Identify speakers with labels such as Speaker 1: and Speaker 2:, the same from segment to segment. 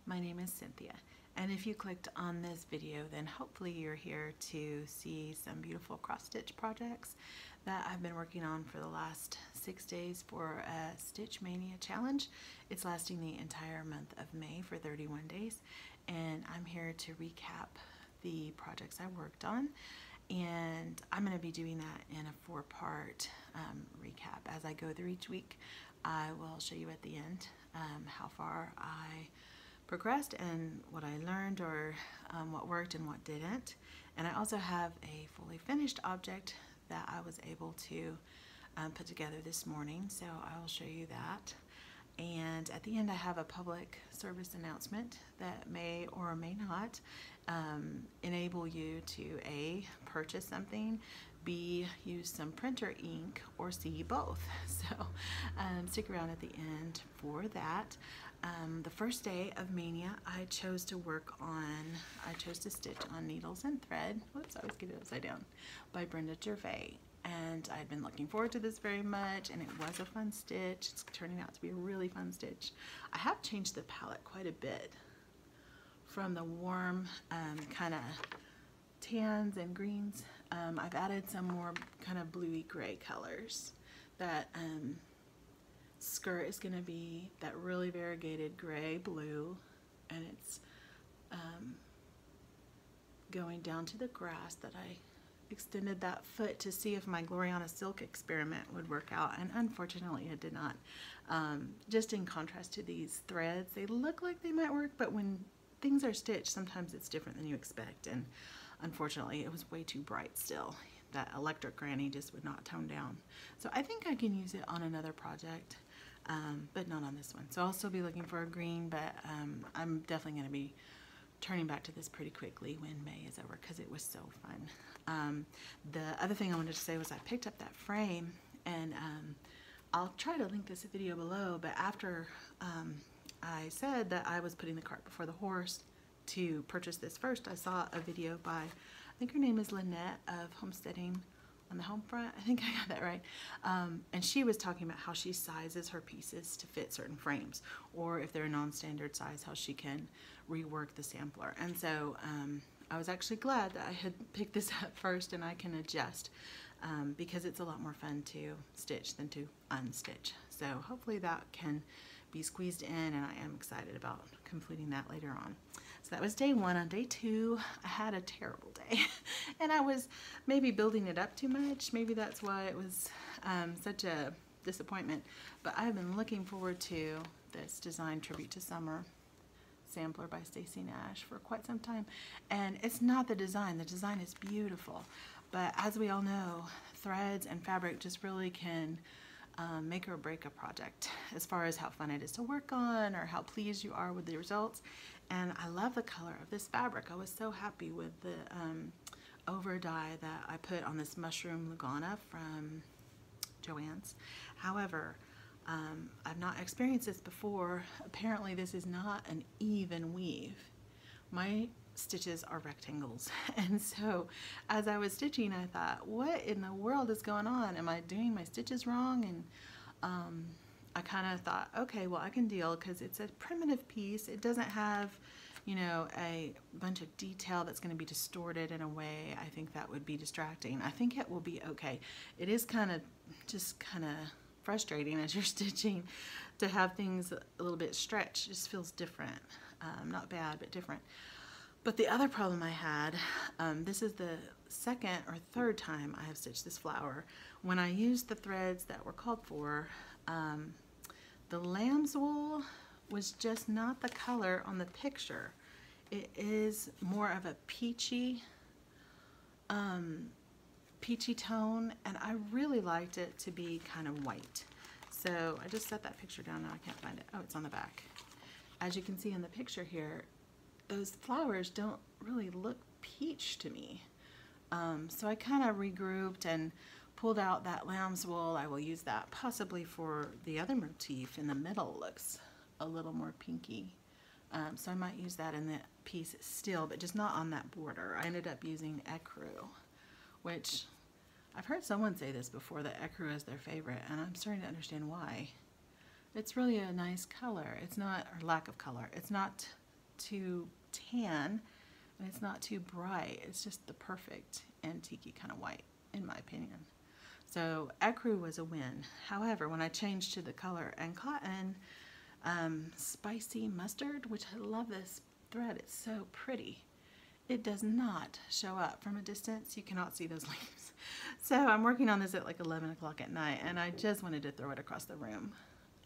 Speaker 1: My name is Cynthia, and if you clicked on this video, then hopefully you're here to see some beautiful cross-stitch projects that I've been working on for the last 6 days for a Stitch Mania challenge. It's lasting the entire month of May for 31 days, and I'm here to recap the projects I worked on. And I'm going to be doing that in a 4-part recap. As I go through each week, I will show you at the end how far I progressed and what I learned, or what worked and what didn't. And I also have a fully finished object that I was able to put together this morning, so I will show you that. And at the end I have a public service announcement that may or may not enable you to A, purchase something, B, use some printer ink, or C, both. So stick around at the end for that. The first day of Mania, I chose to stitch on Needles and Thread. Whoops, I always get it upside down. By Brenda Gervais. And I'd been looking forward to this very much, and it was a fun stitch. It's turning out to be a really fun stitch. I have changed the palette quite a bit from the warm kind of tans and greens. I've added some more kind of bluey gray colors. That skirt is going to be that really variegated gray blue, and it's going down to the grass that I extended that foot to see if my Gloriana silk experiment would work out, and unfortunately it did not. Just in contrast to these threads, they look like they might work, but when things are stitched, sometimes it's different than you expect, and unfortunately it was way too bright still. That electric granny just would not tone down. So I think I can use it on another project, but not on this one. So I'll still be looking for a green, but I'm definitely going to be turning back to this pretty quickly when May is over, because it was so fun. The other thing I wanted to say was I picked up that frame, and I'll try to link this video below, but after I said that I was putting the cart before the horse to purchase this first, I saw a video by, I think her name is Lynette of Homesteading on the Home Front. I think I got that right. And she was talking about how she sizes her pieces to fit certain frames, or if they're a non-standard size, how she can rework the sampler. And so I was actually glad that I had picked this up first, and I can adjust because it's a lot more fun to stitch than to unstitch. So hopefully that can be squeezed in, and I am excited about completing that later on. So that was day one. On day two, I had a terrible day and I was maybe building it up too much. Maybe that's why it was such a disappointment. But I've been looking forward to this Design Tribute to Summer sampler by Stacey Nash for quite some time. And it's not the design is beautiful, but as we all know, threads and fabric just really can make or break a project as far as how fun it is to work on or how pleased you are with the results. And I love the color of this fabric. I was so happy with the over dye that I put on this Mushroom Lugana from Joann's. However, I've not experienced this before. Apparently this is not an even weave. My stitches are rectangles, and so as I was stitching, I thought, what in the world is going on? Am I doing my stitches wrong? And I kind of thought, okay, well, I can deal, because it's a primitive piece. It doesn't have, you know, a bunch of detail that's going to be distorted in a way. I think that would be distracting. I think it will be okay. It is kind of frustrating as you're stitching to have things a little bit stretched. It just feels different. Not bad, but different. But the other problem I had, this is the second or third time I have stitched this flower. When I used the threads that were called for, the lamb's wool was just not the color on the picture. It is more of a peachy tone, and I really liked it to be kind of white. So I just set that picture down. Now I can't find it. Oh, it's on the back. As you can see in the picture here, those flowers don't really look peach to me. So I kind of regrouped and pulled out that lamb's wool. I will use that possibly for the other motif in the middle. Looks a little more pinky. So I might use that in the piece still, but just not on that border. I ended up using ecru, which I've heard someone say this before, that ecru is their favorite, and I'm starting to understand why. It's really a nice color. It's not, or lack of color. It's not too tan and it's not too bright. It's just the perfect antique kind of white, in my opinion. So ecru was a win. However, when I changed to the color and cotton, spicy mustard, which I love this thread, it's so pretty. It does not show up from a distance. You cannot see those leaves. So I'm working on this at like 11 o'clock at night, and I just wanted to throw it across the room.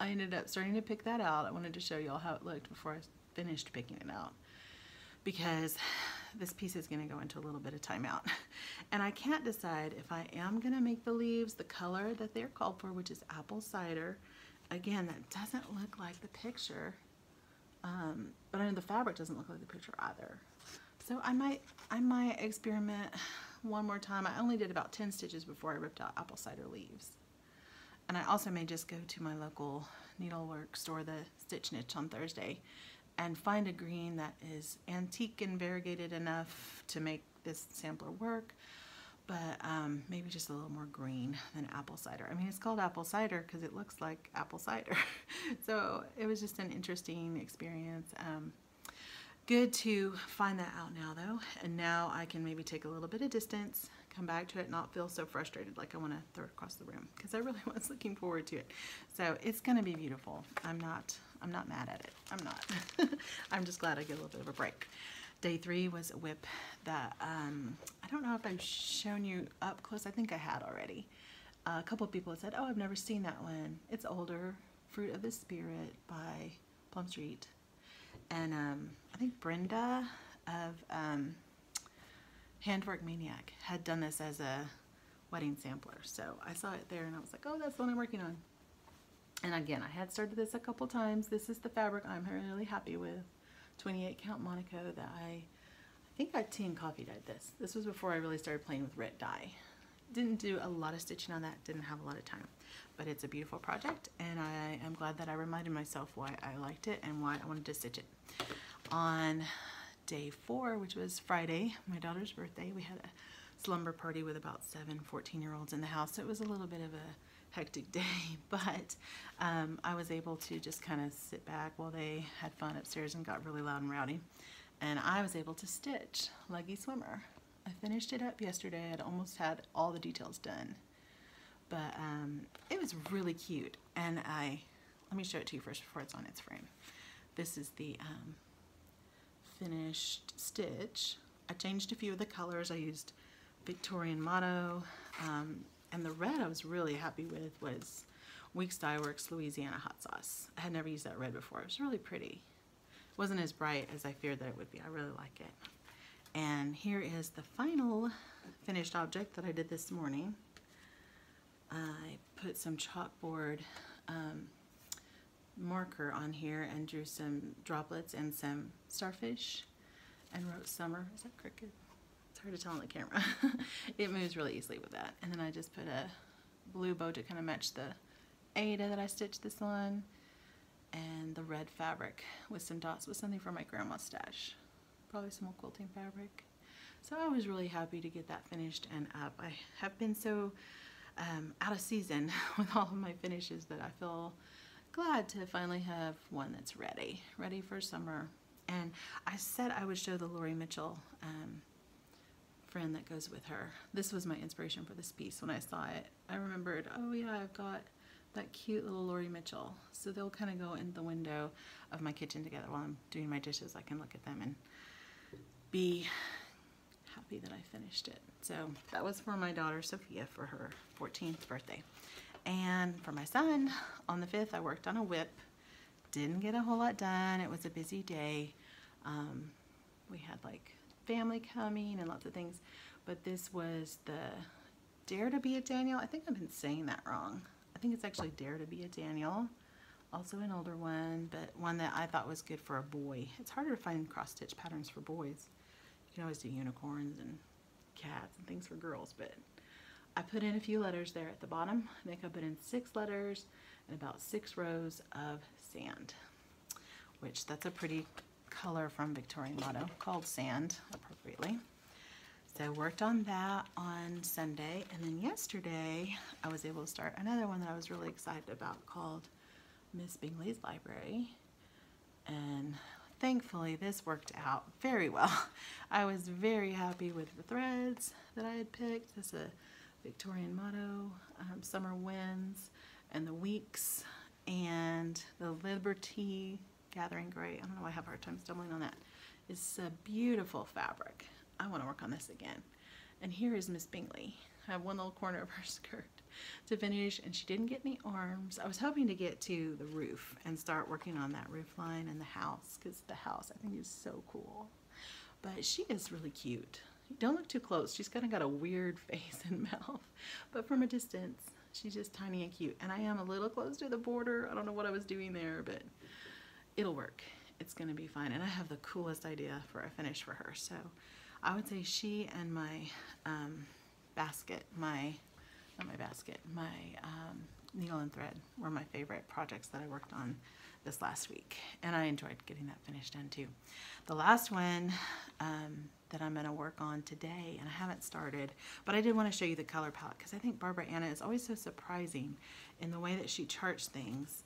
Speaker 1: I ended up starting to pick that out. I wanted to show y'all how it looked before I finished picking it out, because this piece is going to go into a little bit of timeout. And I can't decide if I am going to make the leaves the color that they're called for, which is apple cider. Again, that doesn't look like the picture, but I know the fabric doesn't look like the picture either. So I might experiment one more time. I only did about 10 stitches before I ripped out apple cider leaves. And I also may just go to my local needlework store, the Stitch Niche, on Thursday, and find a green that is antique and variegated enough to make this sampler work, but maybe just a little more green than apple cider. I mean, it's called apple cider because it looks like apple cider. So it was just an interesting experience. Good to find that out now, though, and now I can maybe take a little bit of distance, come back to it, not feel so frustrated like I want to throw it across the room, because I really was looking forward to it. So it's going to be beautiful. I'm not mad at it. I'm not. I'm just glad I get a little bit of a break. Day 3 was a whip that I don't know if I've shown you up close. I think I had already. A couple of people had said, "Oh, I've never seen that one." It's older, Fruit of the Spirit by Plum Street. And I think Brenda of Handwork Maniac had done this as a wedding sampler. So I saw it there and I was like, oh, that's the one I'm working on. And again, I had started this a couple times. This is the fabric I'm really happy with. 28 count Monaco that I think I tea and coffee dyed this. This was before I really started playing with Rit dye. Didn't do a lot of stitching on that, didn't have a lot of time. But it's a beautiful project, and I am glad that I reminded myself why I liked it and why I wanted to stitch it. On day 4, which was Friday, my daughter's birthday, we had a slumber party with about 7 14-year-olds in the house. So it was a little bit of a hectic day, but I was able to just kind of sit back while they had fun upstairs and got really loud and rowdy. And I was able to stitch Leggy Swimmer. I finished it up yesterday. I'd almost had all the details done. But it was really cute, and let me show it to you first before it's on its frame. This is the finished stitch. I changed a few of the colors. I used Victorian Motto, and the red I was really happy with was Weeks Dye Works Louisiana Hot Sauce. I had never used that red before. It was really pretty. It wasn't as bright as I feared that it would be. I really like it. And here is the final finished object that I did this morning. I put some chalkboard marker on here and drew some droplets and some starfish and wrote summer. Is that crooked? It's hard to tell on the camera. It moves really easily with that. And then I just put a blue bow to kind of match the Ada that I stitched this on, and the red fabric with some dots with something from my grandma's stash. Probably some old quilting fabric. So I was really happy to get that finished and up. I have been so out of season with all of my finishes that I feel glad to finally have one that's ready for summer. And I said I would show the Lori Mitchell friend that goes with her. This was my inspiration for this piece. When I saw it, I remembered, oh yeah, I've got that cute little Lori Mitchell. So they'll kind of go in the window of my kitchen together while I'm doing my dishes. I can look at them and be happy that I finished it. So that was for my daughter Sophia for her 14th birthday. And for my son, on the 5th, I worked on a whip. Didn't get a whole lot done. It was a busy day. We had like family coming and lots of things. But this was the Dare to be a Daniel. I think I've been saying that wrong. I think it's actually Dare to be a Daniel. Also an older one, but one that I thought was good for a boy. It's harder to find cross-stitch patterns for boys. You can always do unicorns and cats and things for girls, but I put in a few letters there at the bottom. I think I put in 6 letters and about 6 rows of sand, which that's a pretty color from Victorian Motto called sand, appropriately. So I worked on that on Sunday, and then yesterday I was able to start another one that I was really excited about called Miss Bingley's Library. And thankfully this worked out very well. I was very happy with the threads that I had picked. This is a Victorian motto, Summer Winds, and the Weeks, and the Liberty Gathering Gray. I don't know why I have a hard time stumbling on that. It's a beautiful fabric. I want to work on this again. And here is Miss Bingley. I have one little corner of her skirt to finish, and she didn't get any arms. I was hoping to get to the roof and start working on that roof line and the house, because the house I think is so cool. But she is really cute. Don't look too close. She's kind of got a weird face and mouth, but from a distance, she's just tiny and cute. And I am a little close to the border. I don't know what I was doing there, but it'll work. It's going to be fine. And I have the coolest idea for a finish for her. So I would say she and my basket, my needle and thread were my favorite projects that I worked on this last week. And I enjoyed getting that finished done too. The last one that I'm going to work on today, and I haven't started, but I did want to show you the color palette because I think Barbara Anna is always so surprising in the way that she charts things.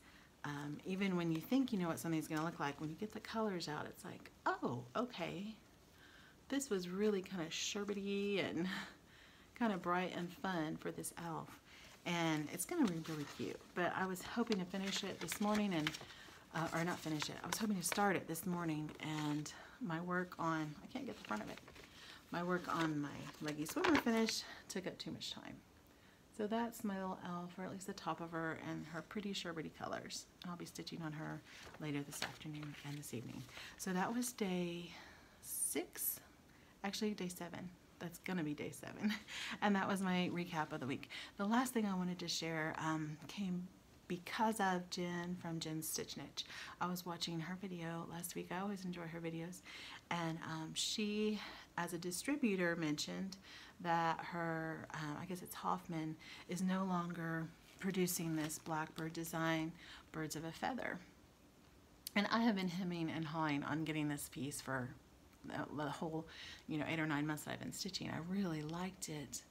Speaker 1: Even when you think you know what something's going to look like, when you get the colors out, it's like, oh, okay. This was really kind of sherbety and kind of bright and fun for this elf. And it's going to be really cute. But I was hoping to finish it this morning and, or not finish it, I was hoping to start it this morning, and my work on, I can't get the front of it, my work on my leggy swimmer finish took up too much time. So that's my little elf, or at least the top of her, and her pretty sherbety colors. I'll be stitching on her later this afternoon and this evening. So that was day 6, actually day 7. That's gonna be day 7. And that was my recap of the week. The last thing I wanted to share came because of Jen from Jen's Stitch Niche. I was watching her video last week. I always enjoy her videos. And she, as a distributor, mentioned that her, I guess it's Hoffman, is no longer producing this Blackbird design, Birds of a Feather. And I have been hemming and hawing on getting this piece for the whole, 8 or 9 months that I've been stitching. I really liked it.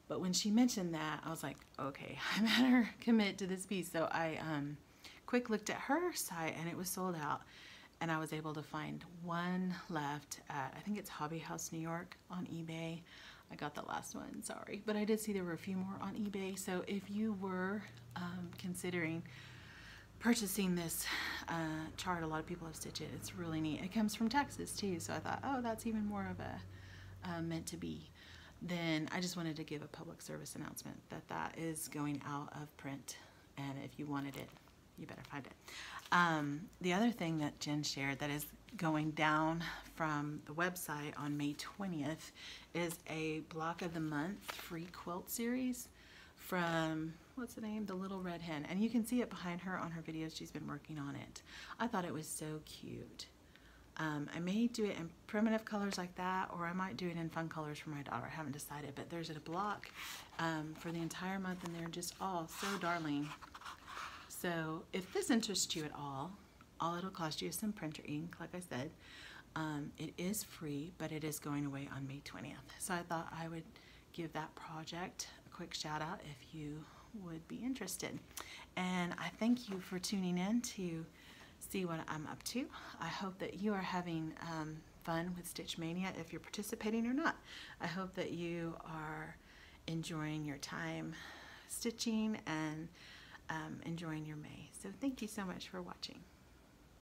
Speaker 1: But when she mentioned that, I was like, okay, I better commit to this piece. So I quick looked at her site, and it was sold out. And I was able to find one left at, I think it's Hobby House New York on eBay. I got the last one, sorry. But I did see there were a few more on eBay. So if you were considering purchasing this chart, a lot of people have stitched it. It's really neat. It comes from Texas too, so I thought, oh, that's even more of a meant to be. Then I just wanted to give a public service announcement that that is going out of print, and if you wanted it, you better find it. The other thing that Jen shared that is going down from the website on May 20th is a Block of the Month free quilt series from, what's the name? The Little Red Hen. And you can see it behind her on her videos. She's been working on it. I thought it was so cute. I may do it in primitive colors like that, or I might do it in fun colors for my daughter. I haven't decided, but there's a block for the entire month, and they're just all so darling. So if this interests you at all it'll cost you is some printer ink, like I said. It is free, but it is going away on May 20th. So I thought I would give that project a quick shout out if you would be interested. And I thank you for tuning in to see what I'm up to. I hope that you are having fun with Stitch Mania if you're participating or not. I hope that you are enjoying your time stitching and enjoying your May. So thank you so much for watching.